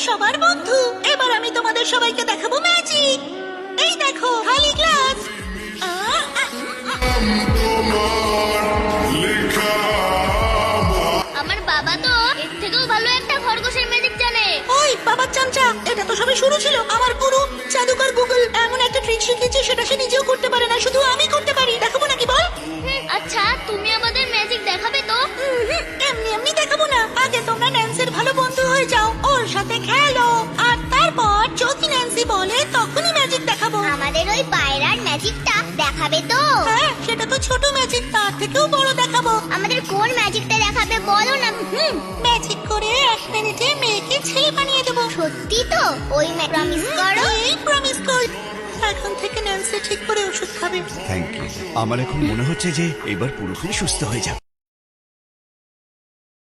সবার বন্ধু। এবার আমি তোমাদের সবাইকে দেখাবো ম্যাজিক। এই দেখো খালি গ্লাস। আমার বাবা তো এর থেকেও ভালো একটা খরগোশের ম্যাজিক জানে। ওই বাবার চামচা, এটা তো সবে শুরু ছিল। আমার গুরু জাদুকর গুগল এমন একটা ট্রিক শিখিয়েছে সেটা সে নিজেও করতে পারে না, শুধু আমি করতে পারি। দেখাবো নাকি বল? আচ্ছা, তুমি আমাদের ম্যাজিক দেখাবে তো? এমনি এমনি দেখাবো না। আগে তোমরা ন্যান্সির ভালো বন্ধু হয়ে যাও, ওর সাথে খেলো, আর তারপর যদি ন্যান্সি বলে তখনই ম্যাজিক দেখাবো। আমাদের ওই পায়রার ম্যাজিকটা দেখাবে তো? হ্যাঁ, সেটা তো ছোট ম্যাজিক, তার থেকেও বড় দেখাবো। আমাদের কোন ম্যাজিকটা দেখাবে বলো না। ম্যাজিক করে 1 মিনিটে মেয়েকে ছেলে বানিয়ে দেবো। সত্যি তো? ওই প্রমিস করো। এই প্রমিস কর। এখন থেকে ন্যান্সি ঠিক করে ওষুধ খাবে। Thank you. আমার এখন মনে হচ্ছে যে এবার পুরোপুরি সুস্থ হয়ে যাবে।